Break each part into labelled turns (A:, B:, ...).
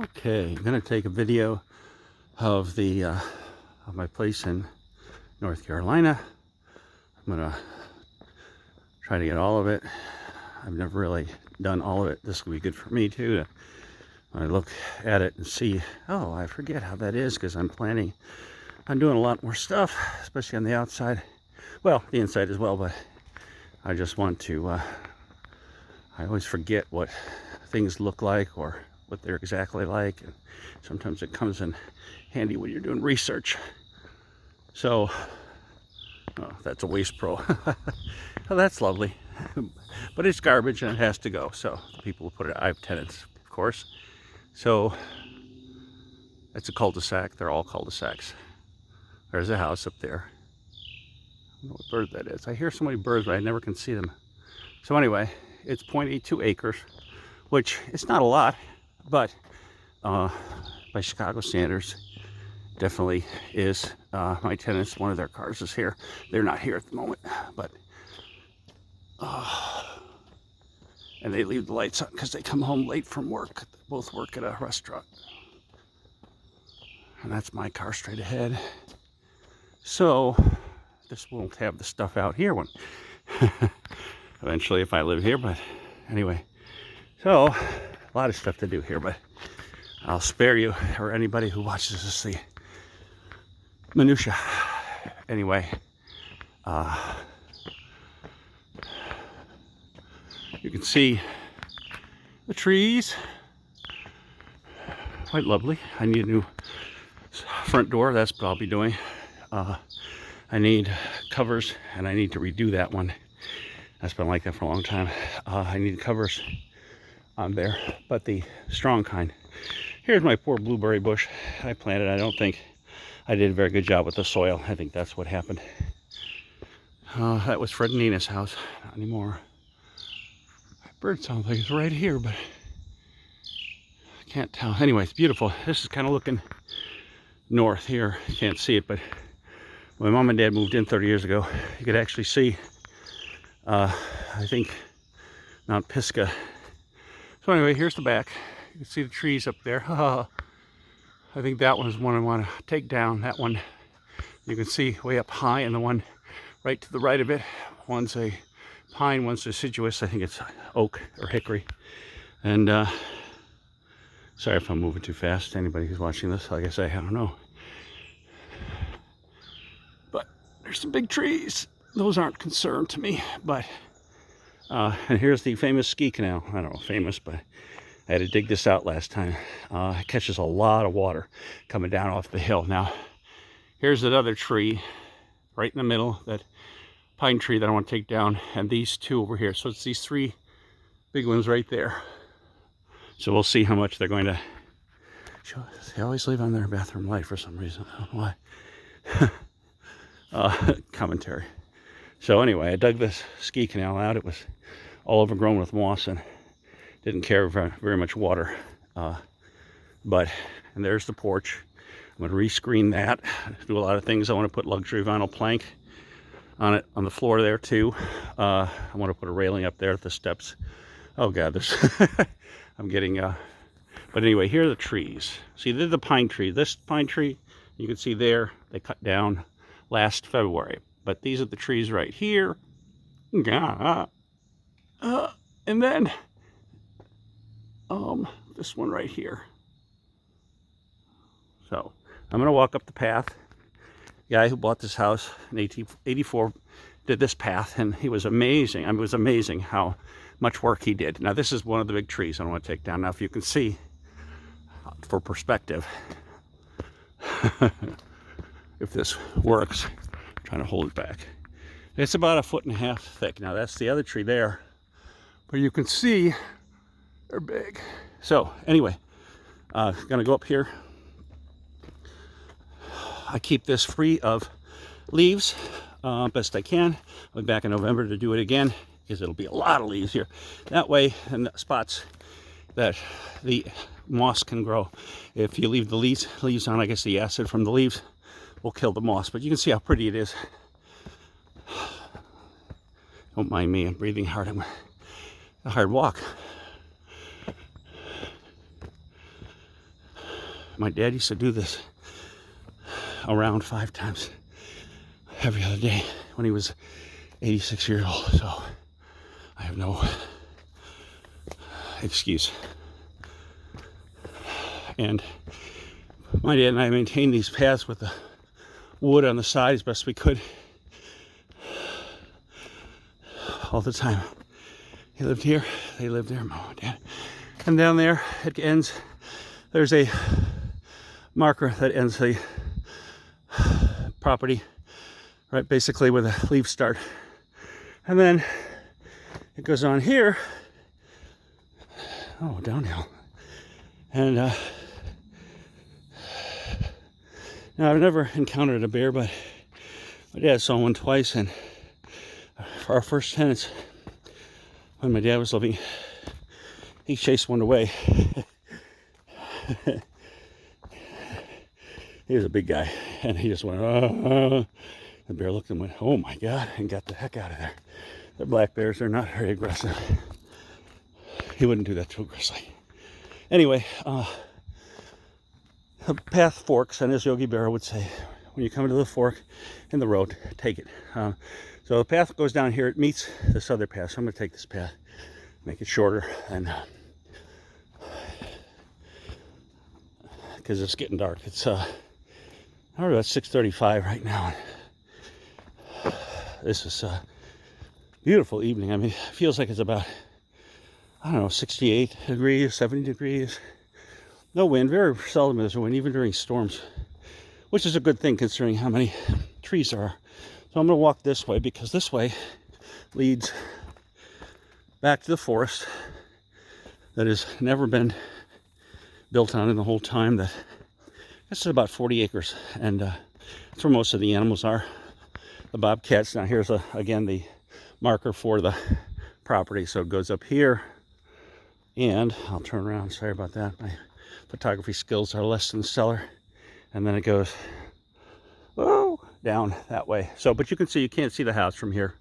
A: Okay, I'm gonna take a video of the of my place in North Carolina. I'm gonna try to get all of it. I've never really done all of it. This will be good for me too, to when I look at it and see, oh, I forget how that is, because I'm planning on doing a lot more stuff, especially on the outside. Well, the inside as well, but I just want to, I always forget what things look like or what they're exactly like, and sometimes it comes in handy when you're doing research. So, oh, that's a Waste Pro. Oh, that's lovely, but it's garbage and it has to go. So the people who put it, I have tenants, of course. So it's a cul-de-sac. They're all cul-de-sacs. There's a house up there. I don't know what bird that is. I hear so many birds, but I never can see them. So anyway, it's 0.82 acres, which is not a lot, but by Chicago standards, definitely is. My tenants, one of their cars is here. They're not here at the moment, but and they leave the lights on because they come home late from work. They both work at a restaurant, and that's my car straight ahead. So this won't have the stuff out here when eventually if I live here, but anyway, so a lot of stuff to do here, but I'll spare you or anybody who watches this the minutia. Anyway, you can see the trees, quite lovely. I need a new front door. That's what I'll be doing. I need covers, and I need to redo that one. That's been like that for a long time. I need covers on there, but the strong kind. Here's my poor blueberry bush I planted. I don't think I did a very good job with the soil. I think that's what happened. That was Fred and Nina's house. Not anymore. That bird sounds like it's right here, but I can't tell. Anyway, it's beautiful. This is kind of looking north here. You can't see it, but when Mom and Dad moved in 30 years ago, you could actually see, I think, Mount Pisgah. So anyway, here's the back. You can see the trees up there. I think that one is one I want to take down. That one you can see way up high, and the one right to the right of it, one's a pine, one's deciduous. I think it's oak or hickory. And sorry if I'm moving too fast. Anybody who's watching this, like I say, I don't know. But there's some big trees. Those aren't concerned to me. But and here's the famous ski canal. I don't know, famous, but I had to dig this out last time. It catches a lot of water coming down off the hill. Now, here's another tree right in the middle, that pine tree that I want to take down, and these two over here. So it's these three big ones right there. So we'll see how much they're going to show. They always leave on their bathroom light for some reason. I don't know why. Commentary. So anyway, I dug this ski canal out. It was all overgrown with moss and didn't carry very much water. And there's the porch. I'm going to rescreen that. Do a lot of things. I want to put luxury vinyl plank on it, on the floor there too. I want to put a railing up there at the steps. Oh God, there's I'm getting but anyway, here are the trees. See, they're the pine tree. This pine tree, you can see there, they cut down last February. But these are the trees right here. And then this one right here. So I'm gonna walk up the path. The guy who bought this house in 1884 did this path, and he was amazing. I mean, it was amazing how much work he did. Now this is one of the big trees I want to take down. Now if you can see, for perspective, if this works, I'm trying to hold it back. It's about 1.5 feet thick. Now that's the other tree there, but you can see they're big. So anyway, gonna go up here. I keep this free of leaves best I can. I'll be back in November to do it again, because it'll be a lot of leaves here. That way, in the spots that the moss can grow, if you leave the leaves on, I guess the acid from the leaves will kill the moss. But you can see how pretty it is. Don't mind me, I'm breathing hard. I'm a hard walk. My dad used to do this around 5 times every other day when he was 86 years old. So I have no excuse. And my dad and I maintained these paths with the wood on the side as best we could all the time. He lived here, they lived there, Mom and Dad. And down there it ends, there's a marker that ends the property, right, basically where the leaves start. And then it goes on here, oh, downhill. And now I've never encountered a bear, but my dad saw one twice, and for our first tenants, when my dad was living, he chased one away. He was a big guy, and he just went, the bear looked and went, oh my God, and got the heck out of there. They're black bears, they're not very aggressive. He wouldn't do that too aggressively. Anyway, the path forks, and as Yogi Berra would say, when you come to the fork in the road, take it. So the path goes down here, it meets this other path, so I'm going to take this path, make it shorter, and because it's getting dark. It's I don't know, it's 6:35 right now. This is a beautiful evening. I mean, it feels like it's about, I don't know, 68 degrees, 70 degrees. No wind, very seldom is there wind, even during storms, which is a good thing considering how many trees there are. So I'm going to walk this way because this way leads back to the forest that has never been built on in the whole time. That this is about 40 acres, and that's where most of the animals are. The bobcats. Now here's again the marker for the property, so it goes up here, and I'll turn around. Sorry about that. My photography skills are less than stellar. And then it goes down that way. So, but you can see, you can't see the house from here.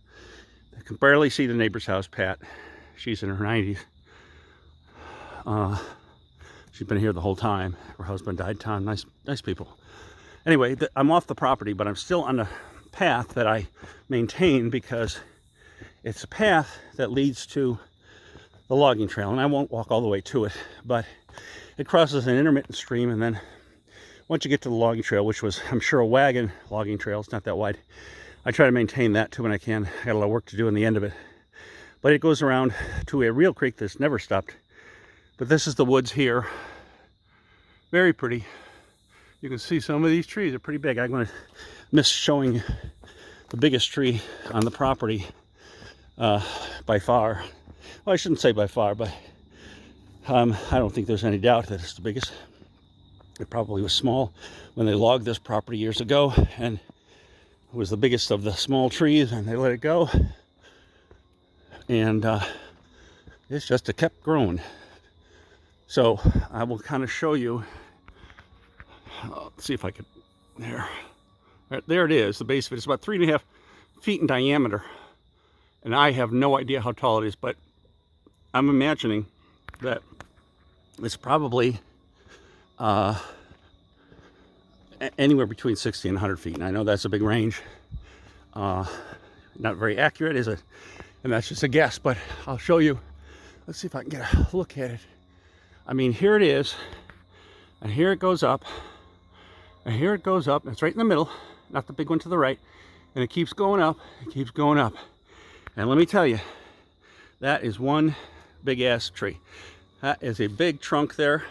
A: You can barely see the neighbor's house, Pat. She's in her 90s. She's been here the whole time. Her husband died. Tom, nice people. Anyway, I'm off the property, but I'm still on the path that I maintain because it's a path that leads to the logging trail, and I won't walk all the way to it, but it crosses an intermittent stream, and then once you get to the logging trail, which was, I'm sure, a wagon logging trail, it's not that wide. I try to maintain that too when I can. I got a lot of work to do in the end of it. But it goes around to a real creek that's never stopped. But this is the woods here. Very pretty. You can see some of these trees are pretty big. I'm going to miss showing the biggest tree on the property by far. Well, I shouldn't say by far, but I don't think there's any doubt that it's the biggest. It probably was small when they logged this property years ago, and it was the biggest of the small trees, and they let it go. And it's just kept growing. So I will kind of show you. Let's see if I could. There it is. The base of it is about 3.5 feet in diameter, and I have no idea how tall it is, but I'm imagining that it's probably anywhere between 60 and 100 feet. And I know that's a big range. Not very accurate, is it? And that's just a guess, but I'll show you. Let's see if I can get a look at it. I mean, here it is, and here it goes up, and here it goes up. It's right in the middle, not the big one to the right. And it keeps going up, it keeps going up. And let me tell you, that is one big ass tree. That is a big trunk there.